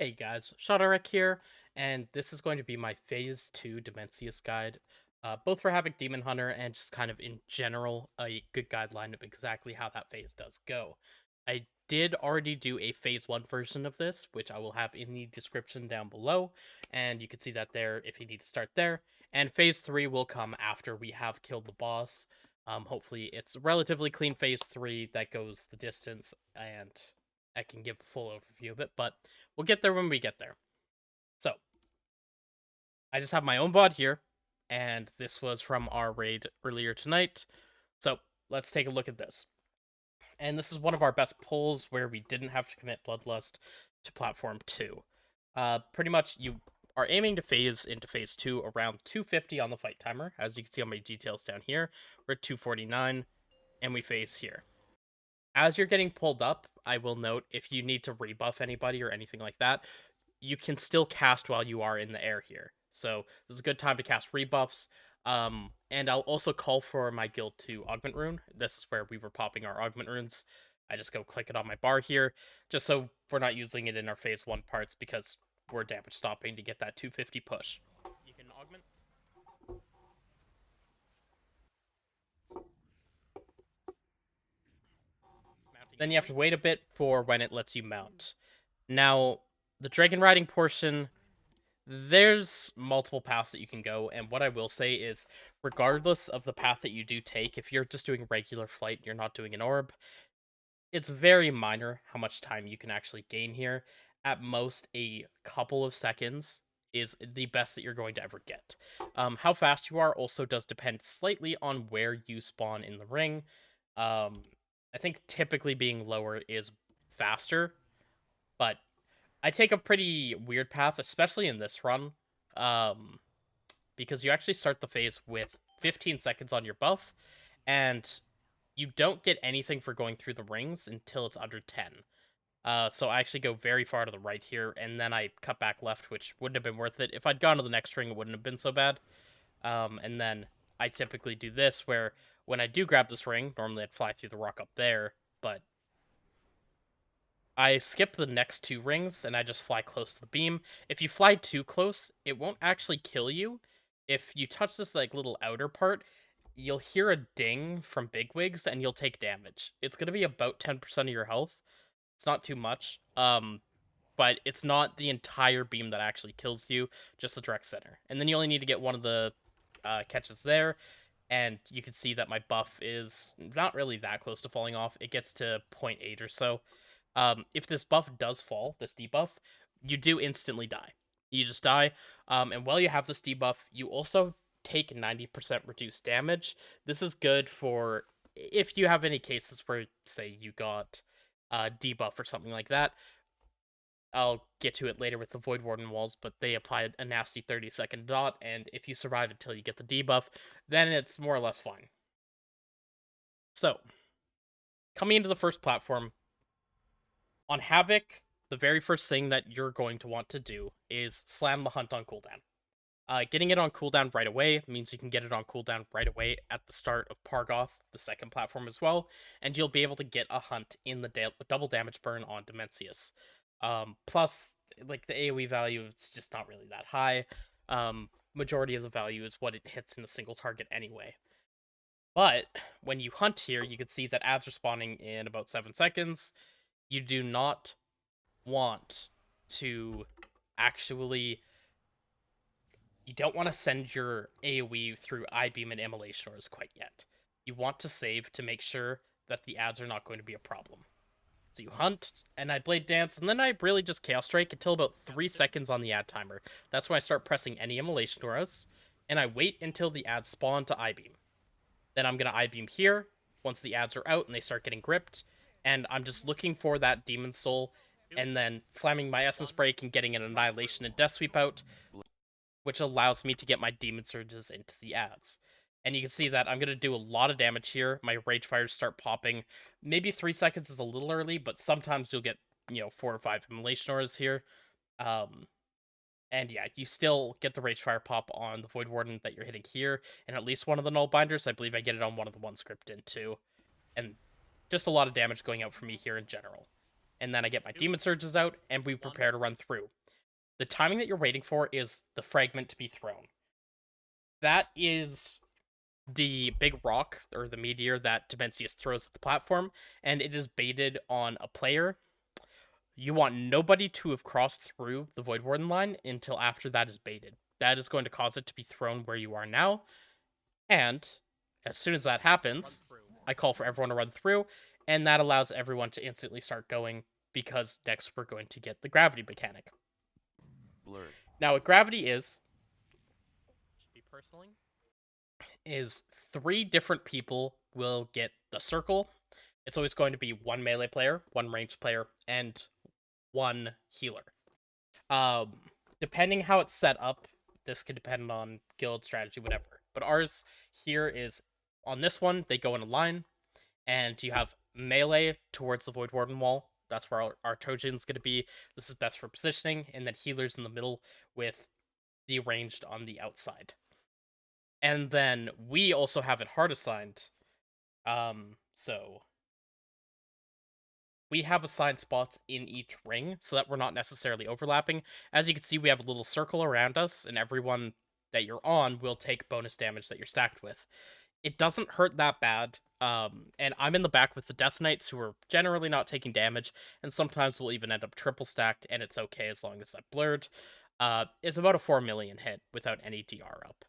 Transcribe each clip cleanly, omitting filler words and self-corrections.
Hey guys, Shadowrek here, and this is going to be my Phase 2 Dimensius guide, both for Havoc Demon Hunter and just kind of in general a good guideline of exactly how that phase does go. I did already do a Phase 1 version of this, which I will have in the description down below, and you can see that there if you need to start there, and Phase 3 will come after we have killed the boss. Hopefully it's a relatively clean Phase 3 that goes the distance, and I can give a full overview of it, but we'll get there when we get there. So, I just have my own VOD here, and this was from our raid earlier tonight. So, let's take a look at this. And this is one of our best pulls where we didn't have to commit Bloodlust to Platform 2. Pretty much, you are aiming to phase into Phase 2 around 250 on the fight timer. As you can see on my details down here, we're at 249, and we phase here. As you're getting pulled up, I will note if you need to rebuff anybody or anything like that, you can still cast while you are in the air here. So this is a good time to cast rebuffs. And I'll also call for my guild to augment rune. This is where we were popping our augment runes. I just go click it on my bar here, just so we're not using it in our phase 1 parts because we're damage stopping to get that 250 push. You can augment. Then you have to wait a bit for when it lets you mount. Now, the dragon riding portion, there's multiple paths that you can go, and what I will say is, regardless of the path that you do take, if you're just doing regular flight, you're not doing an orb, it's very minor how much time you can actually gain here. At most, a couple of seconds is the best that you're going to ever get. How fast you are also does depend slightly on where you spawn in the ring. I think typically being lower is faster, but I take a pretty weird path, especially in this run, um, because you actually start the phase with 15 seconds on your buff, and you don't get anything for going through the rings until it's under 10. So I actually go very far to the right here, and then I cut back left, which wouldn't have been worth it. If I'd gone to the next ring, it wouldn't have been so bad. And then I typically do this, where when I do grab this ring, normally I'd fly through the rock up there, but I skip the next two rings and I just fly close to the beam. If you fly too close, it won't actually kill you. If you touch this like little outer part, you'll hear a ding from bigwigs and you'll take damage. It's going to be about 10% of your health. It's not too much. But it's not the entire beam that actually kills you, just the direct center. And then you only need to get one of the catches there, and you can see that my buff is not really that close to falling off. It gets to 0.8 or so. If this buff does fall, this debuff, you do instantly die. You just die. And while you have this debuff, you also take 90% reduced damage. This is good for if you have any cases where, say, you got a debuff or something like that. I'll get to it later with the Void Warden walls, but they apply a nasty 30-second dot, and if you survive until you get the debuff, then it's more or less fine. So, coming into the first platform, on Havoc, the very first thing that you're going to want to do is slam the hunt on cooldown. Getting it on cooldown right away means you can get it on cooldown right away at the start of Pargoth, the second platform as well, and you'll be able to get a hunt in the double damage burn on Dimensius. Plus, like the AoE value, it's just not really that high. Majority of the value is what it hits in a single target anyway. But when you hunt here, you can see that ads are spawning in about 7 seconds. You do not want to actually, you don't want to send your AoE through I-Beam and Immolation Ores quite yet. You want to save to make sure that the ads are not going to be a problem. So you hunt, and I Blade Dance, and then I really just Chaos Strike until about 3 seconds on the ad timer. That's when I start pressing any Immolation Auras, and I wait until the ads spawn to I-Beam. Then I'm going to I-Beam here, once the ads are out and they start getting gripped, and I'm just looking for that Demon Soul, and then slamming my Essence Break and getting an Annihilation and Death Sweep out, which allows me to get my Demon Surges into the ads. And you can see that I'm going to do a lot of damage here. My Rage Fires start popping. Maybe 3 seconds is a little early, but sometimes you'll get, 4 or 5 Immolation Auras here. And yeah, you still get the Rage Fire pop on the Void Warden that you're hitting here, and at least one of the Null Binders. I believe I get it on one of the one script in too. And just a lot of damage going out for me here in general. and then I get my Demon Surges out, and we prepare to run through. The timing that you're waiting for is the fragment to be thrown. That is the big rock or the meteor that Dimensius throws at the platform, and it is baited on a player. You want nobody to have crossed through the Void Warden line until after that is baited. That is going to cause it to be thrown where you are now, and as soon as that happens, I call for everyone to run through, and that allows everyone to instantly start going because next we're going to get the gravity mechanic. Blurred. Now, what gravity is is 3 different people will get the circle. It's always going to be 1 melee player, 1 ranged player, and 1 healer. Um, Depending how it's set up, this could depend on guild strategy, whatever. But ours here is on this one, they go in a line, and you have melee towards the Void Warden wall. That's where our Trojan's going to be. This is best for positioning, and then healers in the middle with the ranged on the outside. And then we also have it hard assigned. So we have assigned spots in each ring so that we're not necessarily overlapping. As you can see, we have a little circle around us, and everyone that you're on will take bonus damage that you're stacked with. It doesn't hurt that bad. And I'm in the back with the Death Knights, who are generally not taking damage, and sometimes we'll even end up triple stacked, and it's okay as long as I'm blurred. It's about a 4 million hit without any DR up.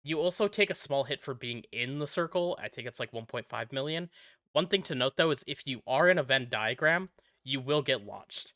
You also take a small hit for being in the circle. I think it's like 1.5 million. One thing to note though is if you are in a Venn diagram, you will get launched.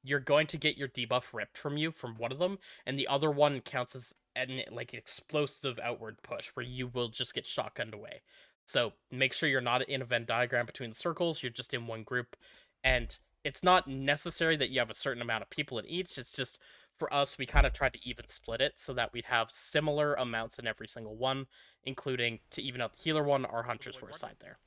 You're going to get your debuff ripped from you from one of them, and the other one counts as an like explosive outward push where you will just get shotgunned away. So make sure you're not in a Venn diagram between the circles. You're just in one group, and it's not necessary that you have a certain amount of people in each. It's just for us, we kind of tried to even split it so that we'd have similar amounts in every single one, including to even out the healer one, our hunters were assigned there.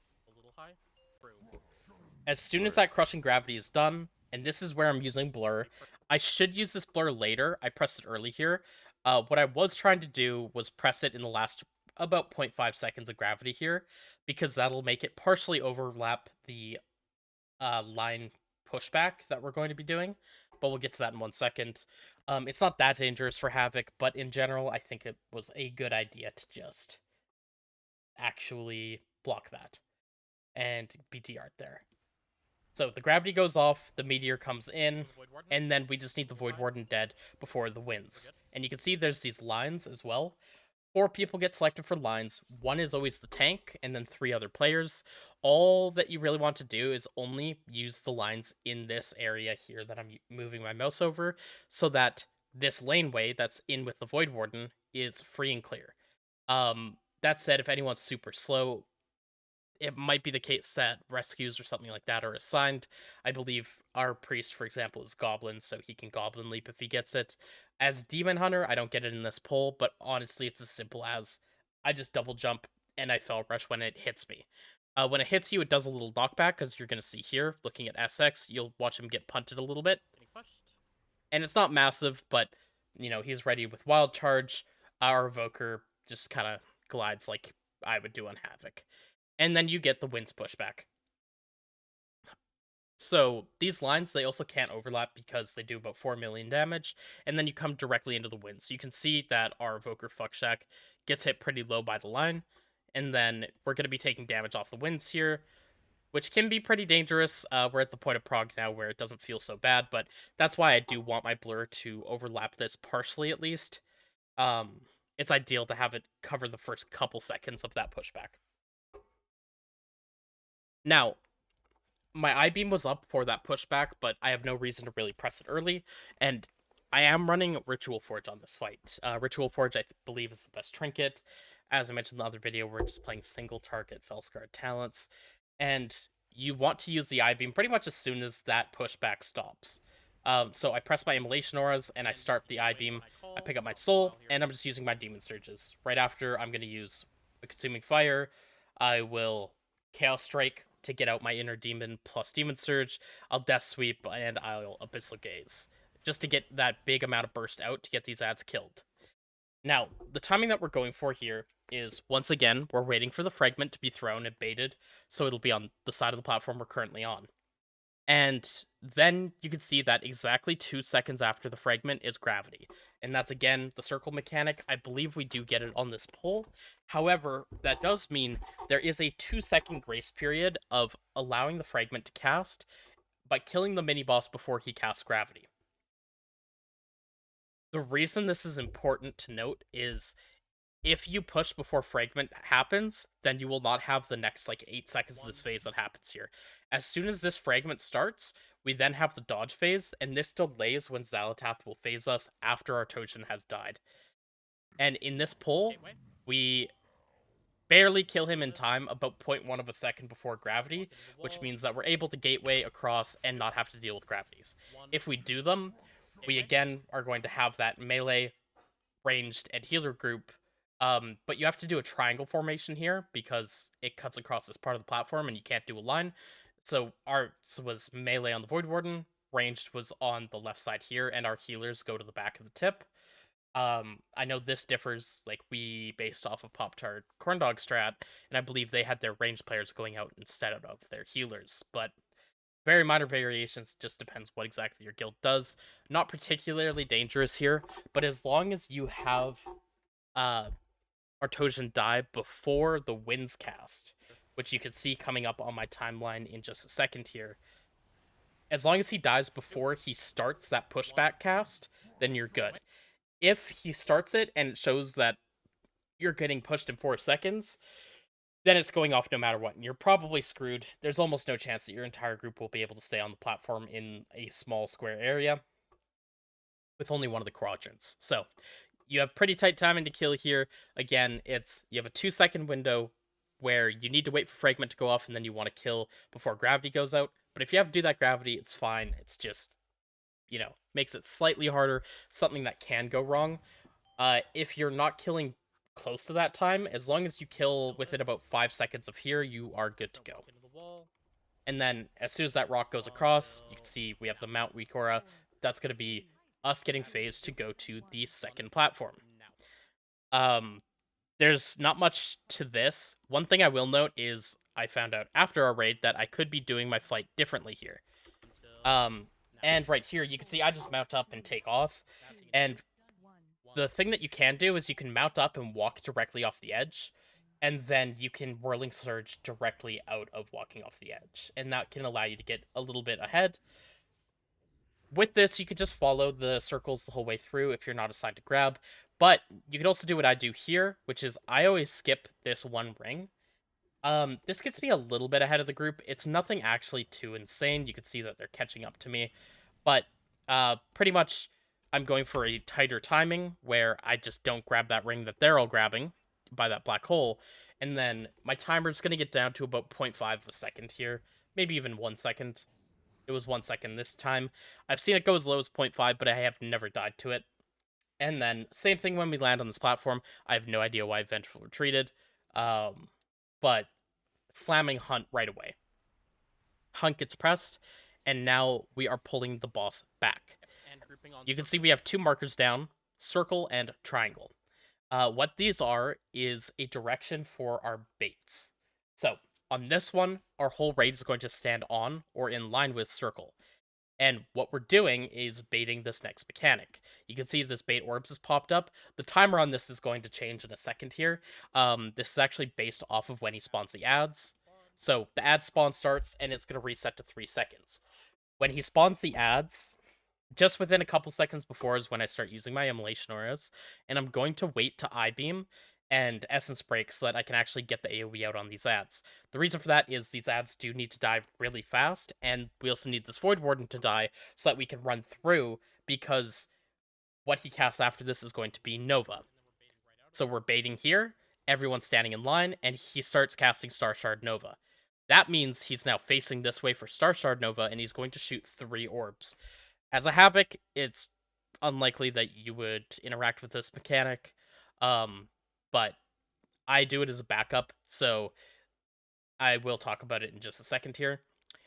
As soon as that crushing gravity is done, and this is where I'm using blur, I should use this blur later. I pressed it early here. What I was trying to do was press it in the last about 0.5 seconds of gravity here, because that'll make it partially overlap the line pushback that we're going to be doing, but we'll get to that in 1 second. It's not that dangerous for Havoc, but in general, I think it was a good idea to just actually block that and BT art there. So the gravity goes off, the meteor comes in, and then we just need the Void Warden dead before the wins. And you can see there's these lines as well. 4 people get selected for lines. 1 is always the tank, and then 3 other players. All that you really want to do is only use the lines in this area here that I'm moving my mouse over, so that this laneway that's in with the Void Warden is free and clear. That said, if anyone's super slow, it might be the case that rescues or something like that are assigned. I believe our priest, for example, is goblin, so he can goblin leap if he gets it. As demon hunter, I don't get it in this pull, but honestly, it's as simple as I just double jump and I fell rush when it hits me. When it hits you, it does a little knockback, because you're going to see here, looking at SX, you'll watch him get punted a little bit. And it's not massive, but, he's ready with Wild Charge. Our Evoker just kind of glides like I would do on Havoc. And then you get the winds pushback. So these lines, they also can't overlap because they do about 4 million damage, and then you come directly into the wind. So you can see that our Evoker Fuckshack gets hit pretty low by the line, and then we're going to be taking damage off the winds here, which can be pretty dangerous. We're at the point of prog now where it doesn't feel so bad, but that's why I do want my blur to overlap this partially at least. It's ideal to have it cover the first couple seconds of that pushback. Now, my I-beam was up for that pushback, but I have no reason to really press it early, and I am running Ritual Forge on this fight. Ritual Forge, I believe, is the best trinket. As I mentioned in the other video, we're just playing single target Felsguard talents, and you want to use the I-beam pretty much as soon as that pushback stops. So I press my Immolation Auras, and I start the I-beam. I pick up my soul, and I'm just using my Demon Surges. Right after, I'm going to use a Consuming Fire. I will Chaos Strike to get out my inner demon plus Demon Surge. I'll Death Sweep, and I'll Abyssal Gaze, just to get that big amount of burst out to get these ads killed. Now, the timing that we're going for here is, once again, we're waiting for the fragment to be thrown and baited, so it'll be on the side of the platform we're currently on. And then you can see that exactly 2 seconds after the fragment is gravity. And that's again the circle mechanic. I believe we do get it on this pull. However, that does mean there is a 2-second grace period of allowing the fragment to cast, but killing the mini boss before he casts gravity. The reason this is important to note is if you push before fragment happens, then you will not have the next like 8 seconds of this phase that happens here. As soon as this fragment starts, we then have the dodge phase, and this delays when Xalatath will phase us after our Toshin has died. And in this pull, we barely kill him in time, about 0.1 of a second before gravity, which means that we're able to gateway across and not have to deal with gravities. If we do them, we again are going to have that melee, ranged, and healer group. But you have to do a triangle formation here because it cuts across this part of the platform and you can't do a line. So ours was melee on the Void Warden, ranged was on the left side here, and our healers go to the back of the tip. I know this differs, like we based off of Pop Tart Corndog strat, and I believe they had their ranged players going out instead of their healers, but very minor variations, just depends what exactly your guild does. Not particularly dangerous here, but as long as you have uh Artosian die before the winds cast, which you can see coming up on my timeline in just a second here. As long as he dies before he starts that pushback cast, then you're good. If he starts it and it shows that you're getting pushed in 4 seconds, then it's going off no matter what, and you're probably screwed. There's almost no chance that your entire group will be able to stay on the platform in a small square area with only one of the quadrants. So you have pretty tight timing to kill here. Again, you have a 2-second window where you need to wait for fragment to go off and then you want to kill before gravity goes out. But if you have to do that gravity, it's fine. It's just, makes it slightly harder, something that can go wrong. If you're not killing close to that time, as long as you kill within about 5 seconds of here, you are good to go. And then as soon as that rock goes across, you can see we have the Mount Wikora. That's going to be us getting phased to go to the second platform. There's not much to this. One thing I will note is I found out after our raid that I could be doing my flight differently here. And right here, you can see I just mount up and take off. And the thing that you can do is you can mount up and walk directly off the edge, and then you can Whirling Surge directly out of walking off the edge. And that can allow you to get a little bit ahead. With this, you could just follow the circles the whole way through if you're not assigned to grab. But you could also do what I do here, which is I always skip this one ring. This gets me a little bit ahead of the group. It's nothing actually too insane. You can see that they're catching up to me. But pretty much I'm going for a tighter timing where I just don't grab that ring that they're all grabbing by that black hole. And then my timer is going to get down to about 0.5 of a second here, maybe even 1 second. It was 1 second this time. I've seen it go as low as 0.5, but I have never died to it. And then, same thing when we land on this platform. I have no idea why Vengeful retreated. But slamming Hunt right away. Hunt gets pressed, and now we are pulling the boss back. You can see we have 2 markers down, circle and triangle. What these are is a direction for our baits. So, on this one, our whole raid is going to stand on or in line with circle. And what we're doing is baiting this next mechanic. You can see this bait orbs has popped up. The timer on this is going to change in a second here. This is actually based off of when he spawns the ads. So the ad spawn starts and it's going to reset to 3 seconds. When he spawns the ads, just within a couple seconds before is when I start using my immolation auras, and I'm going to wait to I-beam and essence break so that I can actually get the AoE out on these ads. The reason for that is these ads do need to die really fast, and we also need this Void Warden to die so that we can run through, because what he casts after this is going to be Nova. So we're baiting here, everyone's standing in line, and he starts casting Star Shard Nova. That means he's now facing this way for Star Shard Nova, and he's going to shoot 3 orbs. As a Havoc, it's unlikely that you would interact with this mechanic, but I do it as a backup, so I will talk about it in just a second here.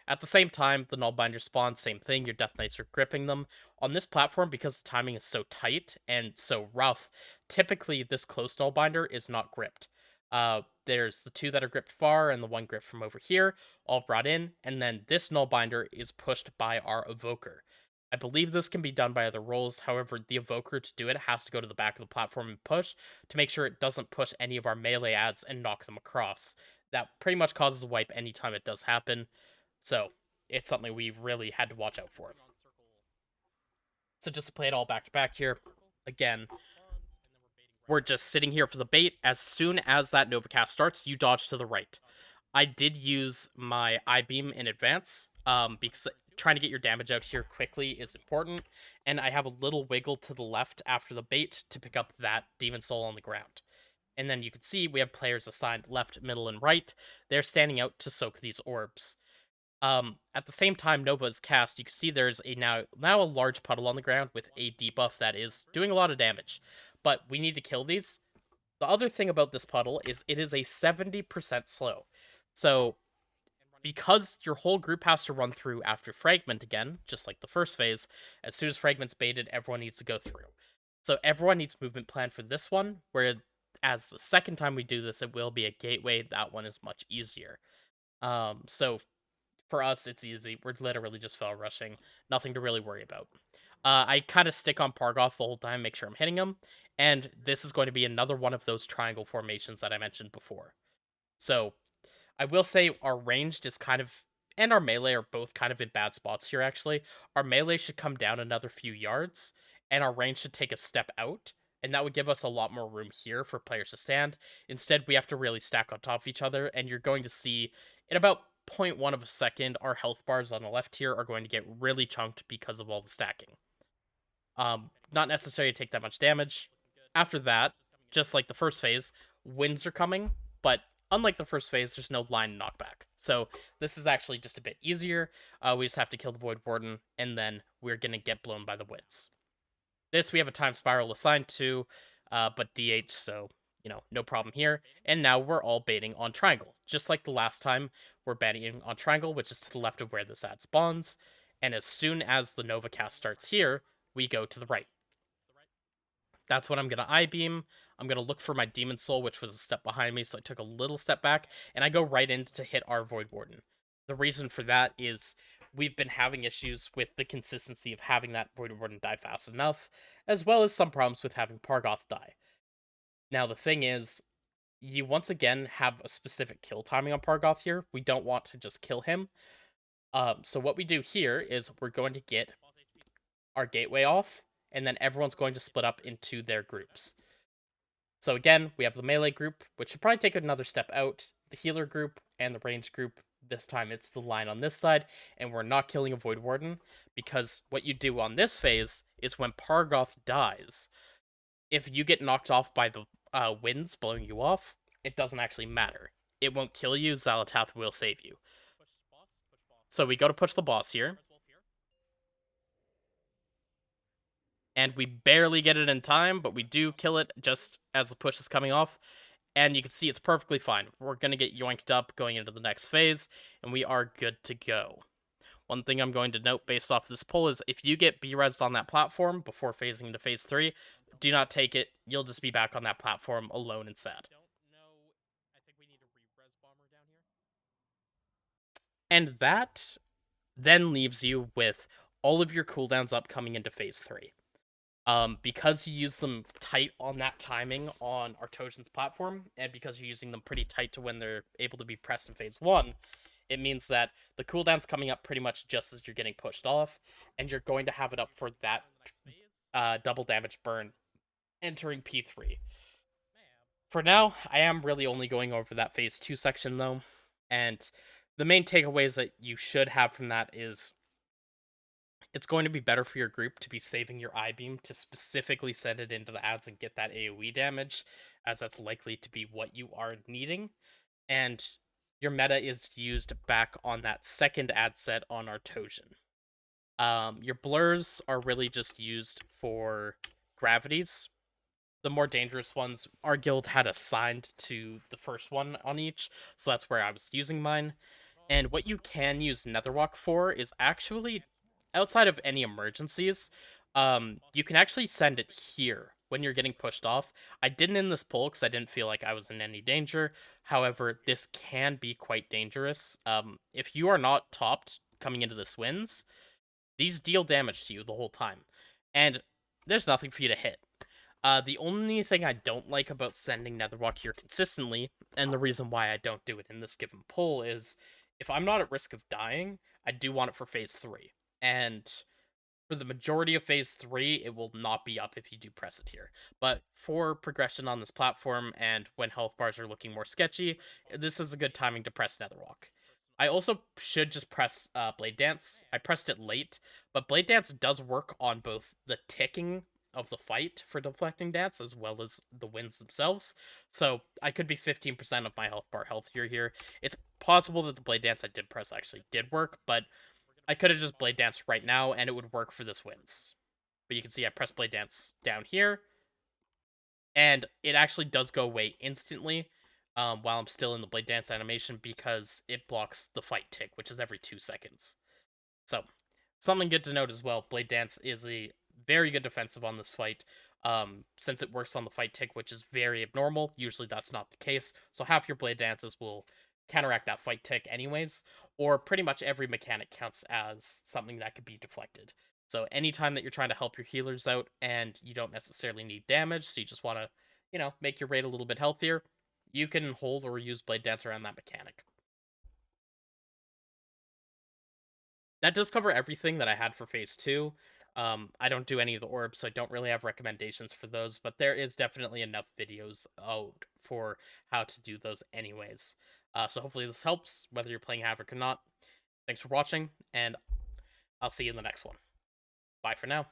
At the same time, the Nullbinder spawns, same thing, your Death Knights are gripping them. On this platform, because the timing is so tight and so rough, typically this close Nullbinder is not gripped. There's the two that are gripped far and the one gripped from over here, all brought in, and then this Nullbinder is pushed by our Evoker. I believe this can be done by other roles, however, the Evoker to do it has to go to the back of the platform and push to make sure it doesn't push any of our melee ads and knock them across. That pretty much causes a wipe anytime it does happen, so it's something we really had to watch out for. So just to play it all back to back here, again, we're just sitting here for the bait. As soon as that Novacast starts, you dodge to the right. I did use my I-beam in advance, because trying to get your damage out here quickly is important, and I have a little wiggle to the left after the bait to pick up that Demon Soul on the ground. And then you can see we have players assigned left, middle, and right. They're standing out to soak these orbs. At the same time Nova is cast, you can see there's a now a large puddle on the ground with a debuff that is doing a lot of damage. But we need to kill these. The other thing about this puddle is it is a 70% slow. So because your whole group has to run through after Fragment again, just like the first phase, as soon as Fragment's baited, everyone needs to go through. So everyone needs movement plan for this one, where as the second time we do this, it will be a gateway. That one is much easier. So for us, it's easy. We're literally just fell rushing. Nothing to really worry about. I kind of stick on Pargoth the whole time, make sure I'm hitting him. And this is going to be another one of those triangle formations that I mentioned before. So I will say our ranged is kind of, and our melee are both kind of in bad spots here, actually. Our melee should come down another few yards, and our range should take a step out. And that would give us a lot more room here for players to stand. Instead, we have to really stack on top of each other, and you're going to see in about 0.1 of a second, our health bars on the left here are going to get really chunked because of all the stacking. Not necessary to take that much damage. After that, just like the first phase, winds are coming, but unlike the first phase, there's no line knockback. So this is actually just a bit easier. We just have to kill the Void Warden, and then we're going to get blown by the winds. This we have a time spiral assigned to, but DH, so, no problem here. And now we're all baiting on triangle. Just like the last time, we're baiting on triangle, which is to the left of where this ad spawns. And as soon as the Nova cast starts here, we go to the right. That's what I'm going to I-beam. I'm going to look for my Demon Soul, which was a step behind me, so I took a little step back, and I go right in to hit our Void Warden. The reason for that is we've been having issues with the consistency of having that Void Warden die fast enough, as well as some problems with having Pargoth die. Now, the thing is, you once again have a specific kill timing on Pargoth here. We don't want to just kill him. So what we do here is we're going to get our gateway off, and then everyone's going to split up into their groups. So again, we have the melee group, which should probably take another step out, the healer group, and the range group. This time it's the line on this side, and we're not killing a Void Warden, because what you do on this phase is when Pargoth dies, if you get knocked off by the winds blowing you off, it doesn't actually matter. It won't kill you, Xalatath will save you. So we go to push the boss here. And we barely get it in time, but we do kill it just as the push is coming off. And you can see it's perfectly fine. We're going to get yoinked up going into the next phase, and we are good to go. One thing I'm going to note based off this pull is if you get B-resed on that platform before phasing into phase 3, do not take it. You'll just be back on that platform alone and sad. And that then leaves you with all of your cooldowns up coming into phase 3. Because you use them tight on that timing on Artosian's platform, and because you're using them pretty tight to when they're able to be pressed in phase 1, it means that the cooldown's coming up pretty much just as you're getting pushed off, and you're going to have it up for that double damage burn entering P3. For now, I am really only going over that phase 2 section though, and the main takeaways that you should have from that is it's going to be better for your group to be saving your I-beam to specifically send it into the ads and get that AoE damage, as that's likely to be what you are needing. And your meta is used back on that second ad set on Artosian. Your blurs are really just used for gravities. The more dangerous ones, our guild had assigned to the first one on each, so that's where I was using mine. And what you can use Netherwalk for is actually, outside of any emergencies, you can actually send it here when you're getting pushed off. I didn't in this pull because I didn't feel like I was in any danger. However, this can be quite dangerous. If you are not topped coming into this wins, these deal damage to you the whole time, and there's nothing for you to hit. The only thing I don't like about sending Netherwalk here consistently, and the reason why I don't do it in this given pull, is if I'm not at risk of dying, I do want it for phase 3. And for the majority of phase 3, it will not be up if you do press it here. But for progression on this platform and when health bars are looking more sketchy, this is a good timing to press Netherwalk. I also should just press Blade Dance. I pressed it late, but Blade Dance does work on both the ticking of the fight for deflecting dance as well as the wins themselves. So I could be 15% of my health bar healthier here. It's possible that the Blade Dance I did press actually did work, but I could have just Blade Danced right now and it would work for this wins. But you can see I press Blade Dance down here, and it actually does go away instantly while I'm still in the Blade Dance animation because it blocks the fight tick, which is every 2 seconds. So, something good to note as well, Blade Dance is a very good defensive on this fight. Since it works on the fight tick, which is very abnormal, usually that's not the case. So half your Blade Dances will counteract that fight tick anyways, or pretty much every mechanic counts as something that could be deflected. So anytime that you're trying to help your healers out and you don't necessarily need damage, so you just want to, make your raid a little bit healthier, you can hold or use Blade Dance around that mechanic. That does cover everything that I had for phase 2. I don't do any of the orbs, so I don't really have recommendations for those, but there is definitely enough videos out for how to do those anyways. So hopefully this helps, whether you're playing Havoc or not. Thanks for watching, and I'll see you in the next one. Bye for now.